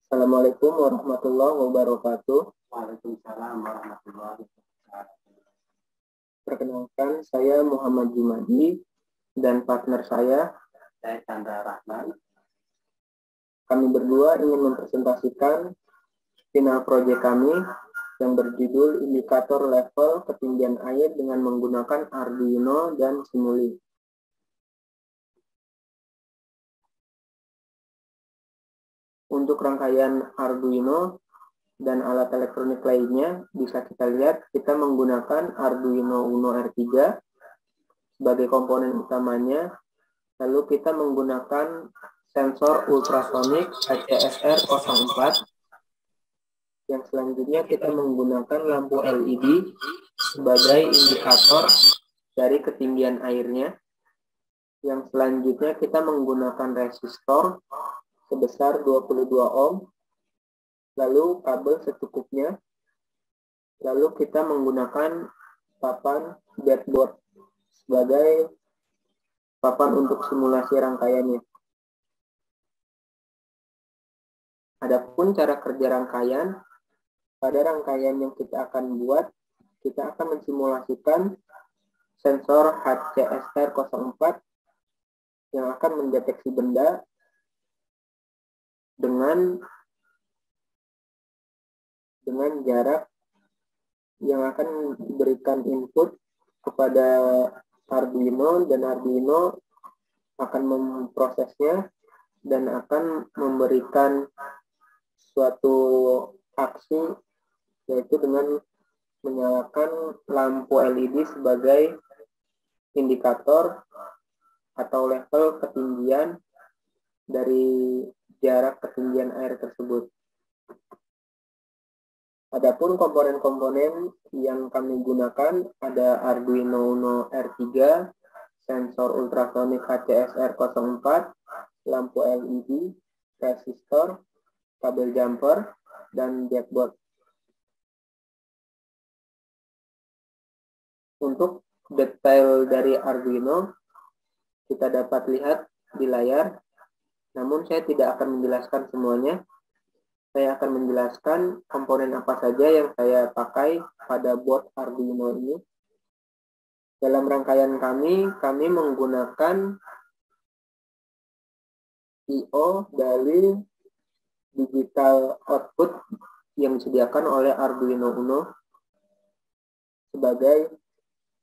Assalamualaikum warahmatullahi wabarakatuh. Waalaikumsalam warahmatullahi wabarakatuh. Perkenalkan, saya Muhammad Jumadi dan partner saya Chandra Rahman. Kami berdua ingin mempresentasikan final proyek kami yang berjudul Indikator Level Ketinggian Air dengan menggunakan Arduino dan Simuli. Untuk rangkaian Arduino dan alat elektronik lainnya, bisa kita lihat kita menggunakan Arduino Uno R3 sebagai komponen utamanya. Lalu kita menggunakan sensor ultrasonik HCSR04. Yang selanjutnya kita menggunakan lampu LED sebagai indikator dari ketinggian airnya. Yang selanjutnya kita menggunakan resistor sebesar 22 ohm. Lalu kabel secukupnya. Lalu kita menggunakan papan breadboard sebagai papan untuk simulasi rangkaiannya. Adapun cara kerja rangkaian, pada rangkaian yang kita akan buat, kita akan mensimulasikan sensor HCSR04 yang akan mendeteksi benda dengan jarak yang akan diberikan input kepada Arduino, dan Arduino akan memprosesnya dan akan memberikan suatu aksi, yaitu dengan menyalakan lampu LED sebagai indikator atau level ketinggian dari jarak ketinggian air tersebut. Adapun komponen-komponen yang kami gunakan ada Arduino Uno R3, sensor ultrasonik HCSR04, lampu LED, resistor, kabel jumper, dan breadboard. Untuk detail dari Arduino kita dapat lihat di layar, namun saya tidak akan menjelaskan semuanya. Saya akan menjelaskan komponen apa saja yang saya pakai pada board Arduino ini. Dalam rangkaian kami menggunakan I/O dari digital output yang disediakan oleh Arduino Uno sebagai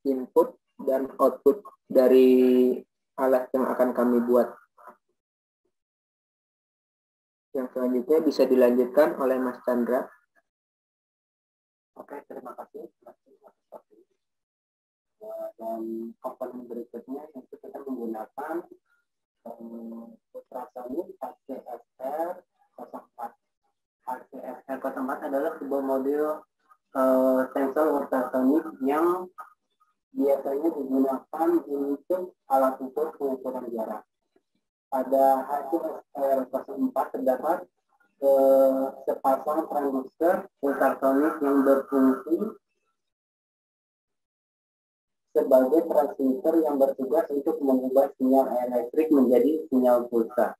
input dan output dari alat yang akan kami buat. Yang selanjutnya bisa dilanjutkan oleh Mas Chandra. Oke, terima kasih. Dan komponen berikutnya itu kita menggunakan ultrasonik HCSR04. HCSR04 adalah sebuah model sensor ultrasonik yang biasanya digunakan untuk alat ukur pengukuran jarak. Pada HCSR04 terdapat sepasang transistor ultrasonik yang berfungsi sebagai transmitter yang bertugas untuk mengubah sinyal elektrik menjadi sinyal pulsa.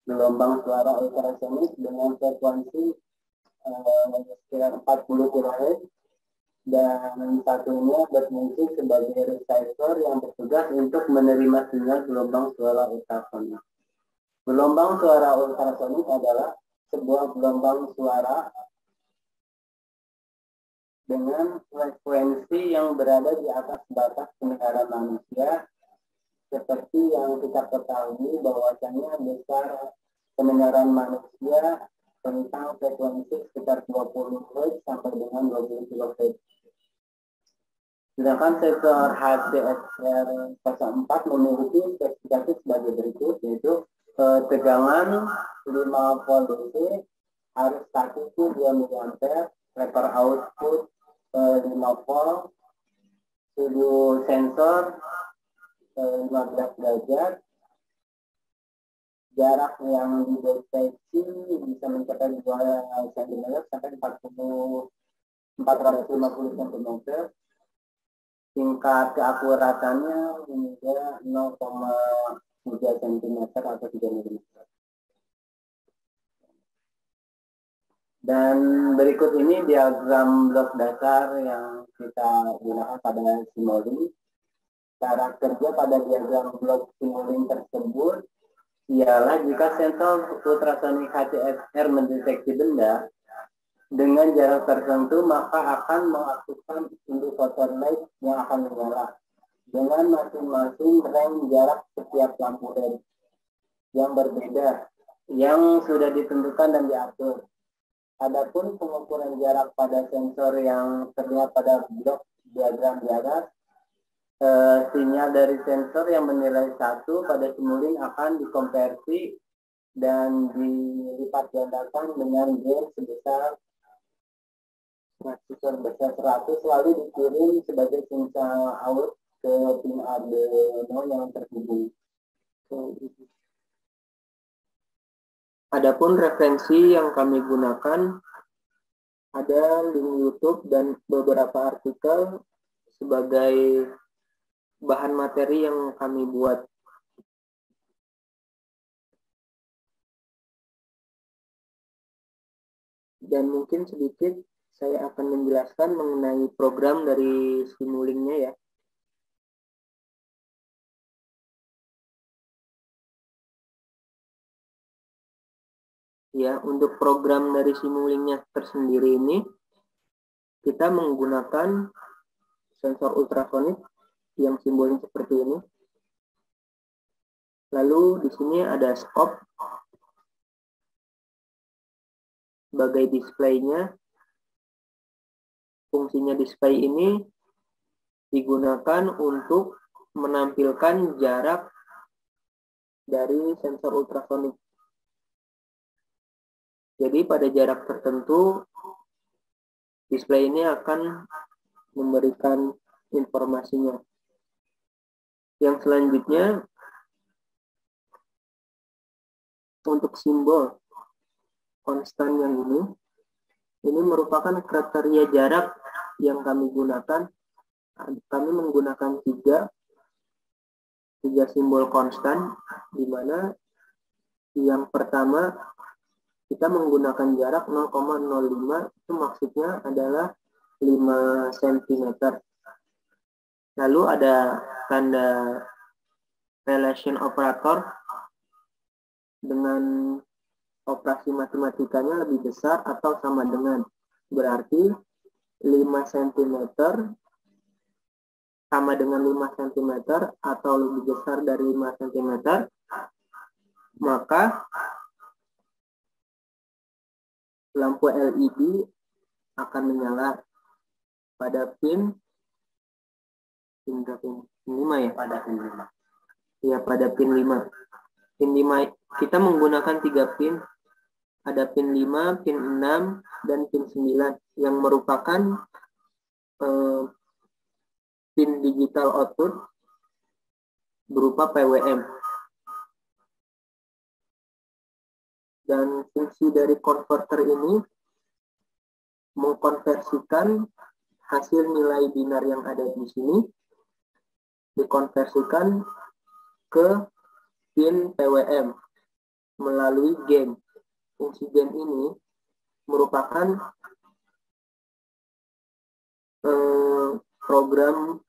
Gelombang suara ultrasonik dengan frekuensi sekitar 40 kHz, dan satunya berfungsi sebagai receiver yang bertugas untuk menerima sinyal gelombang suara ultrasonik. Gelombang suara ultrasonik adalah sebuah gelombang suara dengan frekuensi yang berada di atas batas pendengaran manusia, seperti yang kita ketahui bahwasanya besar pendengaran manusia tentang frekuensi sekitar 20 Hz sampai dengan 20 kHz. Sedangkan sensor HCSR04 memiliki spesifikasi sebagai berikut, yaitu tegangan 5 volt DC, harus statis 2 mA, lever output 5 volt, suhu sensor 15 derajat, jarak yang dideteksi bisa mencapai 2 cm sampai 450 cm, tingkat keakuratannya hingga 0,3 cm atau 3 mm. Dan berikut ini diagram blok dasar yang kita gunakan pada simulink. Cara kerja pada diagram blok simulink tersebut ialah jika sensor ultrasonik HCSR mendeteksi benda dengan jarak tertentu, maka akan mengaktifkan indikator light yang akan menyala dengan masing-masing range jarak setiap lampu LED yang berbeda yang sudah ditentukan dan diatur. Adapun pengukuran jarak pada sensor yang terlihat pada blok diagram di atas, sinyal dari sensor yang menilai 1 pada simulink akan dikonversi dan dilipat gandakan dengan gain sebesar 100 lalu dikirim sebagai sinyal out ke pin Arduino yang terhubung. Adapun referensi yang kami gunakan ada link YouTube dan beberapa artikel sebagai bahan materi yang kami buat. Dan mungkin sedikit saya akan menjelaskan mengenai program dari Simulink-nya ya. Ya, untuk program dari Simulink-nya tersendiri ini, kita menggunakan sensor ultrasonik yang simbolnya seperti ini. Lalu di sini ada scope sebagai displaynya. Fungsinya display ini digunakan untuk menampilkan jarak dari sensor ultrasonik. Jadi pada jarak tertentu, display ini akan memberikan informasinya. Yang selanjutnya, untuk simbol konstan yang ini merupakan kriteria jarak yang kami gunakan. Kami menggunakan tiga simbol konstan, di mana yang pertama kita menggunakan jarak 0,05, itu maksudnya adalah 5 cm. Lalu ada tanda relation operator dengan operasi matematikanya lebih besar atau sama dengan. Berarti 5 cm sama dengan 5 cm atau lebih besar dari 5 cm, maka lampu LED akan menyala pada pin 5 ya, pada pin 5. Ya, pada pin 5. Pin 5 kita menggunakan 3 pin. Ada pin 5, pin 6, dan pin 9 yang merupakan pin digital output berupa PWM. Dan fungsi dari konverter ini mengkonversikan hasil nilai binar yang ada di sini dikonversikan ke pin PWM melalui gain. Fungsi gain ini merupakan program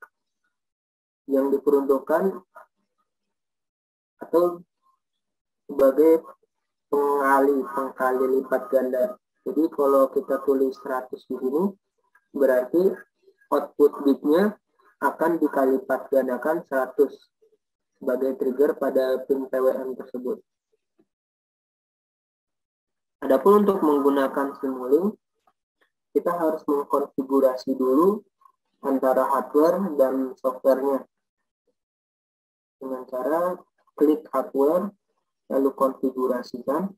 yang diperuntukkan atau sebagai pengkali lipat ganda. Jadi kalau kita tulis 100 di sini, berarti output bitnya akan dikali lipat gandakan 100 sebagai trigger pada pin PWM tersebut. Adapun untuk menggunakan Simulink, kita harus mengkonfigurasi dulu antara hardware dan softwarenya dengan cara klik hardware lalu konfigurasikan.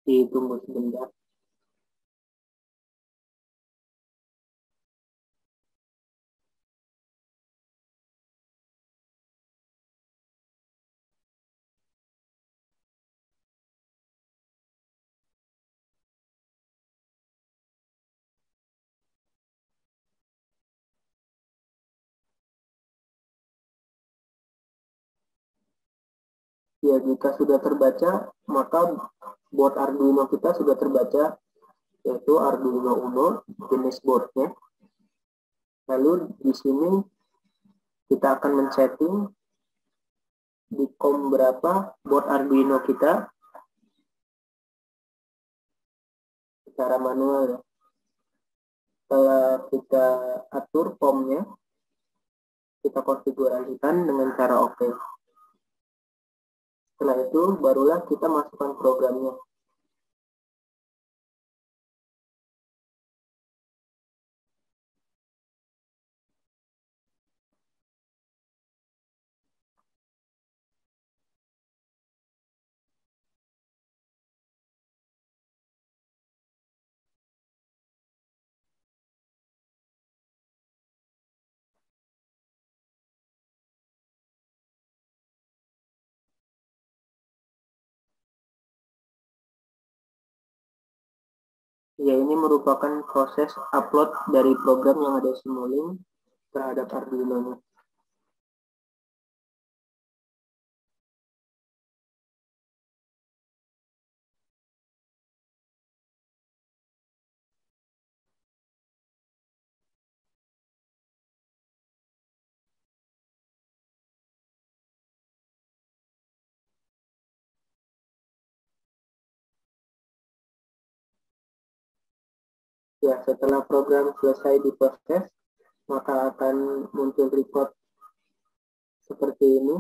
Ditunggu sebentar. Ya, jika sudah terbaca, maka board Arduino kita sudah terbaca, yaitu Arduino Uno, jenis boardnya. Lalu di sini kita akan men-setting di COM berapa board Arduino kita secara manual ya. Setelah kita atur COM-nya, kita konfigurasikan dengan cara OK. Setelah itu barulah kita masukkan programnya. Ya, ini merupakan proses upload dari program yang ada Simulink terhadap Arduino-nya. Ya, setelah program selesai diproses, maka akan muncul report seperti ini.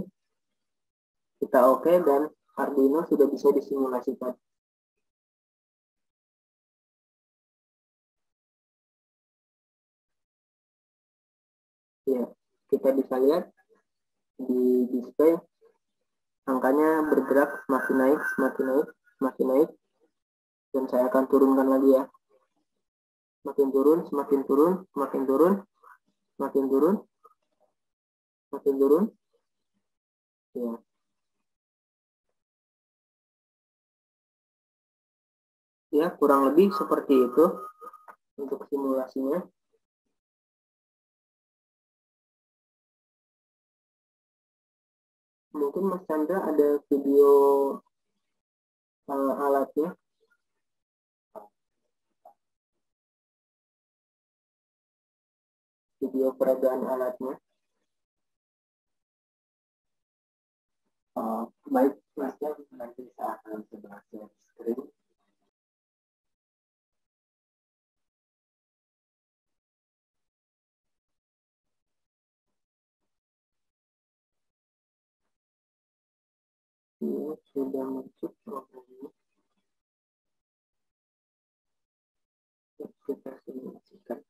Kita OK dan Arduino sudah bisa disimulasikan. Ya, kita bisa lihat di display angkanya bergerak semakin naik, semakin naik, semakin naik. Dan saya akan turunkan lagi ya. Semakin turun, semakin turun, semakin turun, semakin turun, semakin turun. Ya. Ya, kurang lebih seperti itu untuk simulasinya. Mungkin Mas Chandra ada video alatnya. Video peradaan alatnya. Baik, Mas, nanti saya akan coba share screen. Ini sudah masuk programnya. Kita simulasikan.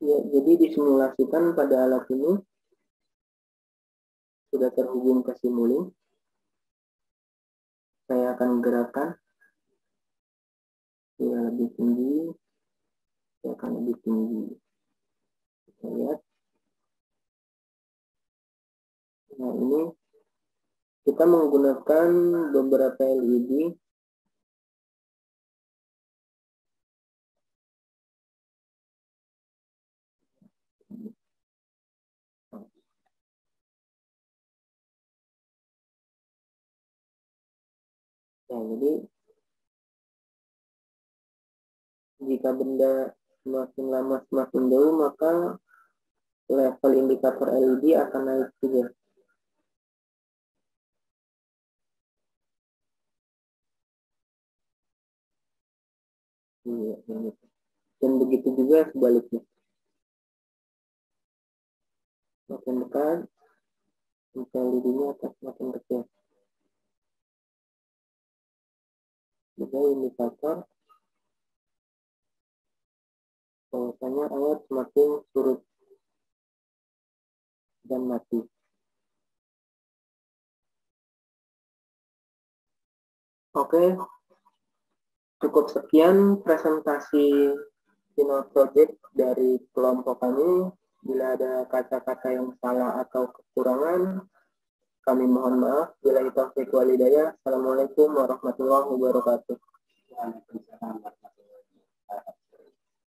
Ya, jadi disimulasikan pada alat ini sudah terhubung ke Simulink. Saya akan gerakkan. Ya, lebih tinggi. Saya akan lebih tinggi. Kita lihat. Nah, ini kita menggunakan beberapa LED. Ya, jadi jika benda semakin lama semakin jauh, maka level indikator LED akan naik juga. Iya, dan begitu juga sebaliknya. Makin dekat, LED-nya akan semakin kecil. Juga indikator bahwasanya alat semakin surut dan mati. Oke, cukup sekian presentasi Keynote Project dari kelompok kami. Bila ada kata-kata yang salah atau kekurangan, kami mohon maaf. Bila itu taufiq wal hidayah. Assalamualaikum warahmatullahi wabarakatuh. Waalaikumsalam warahmatullahi wabarakatuh.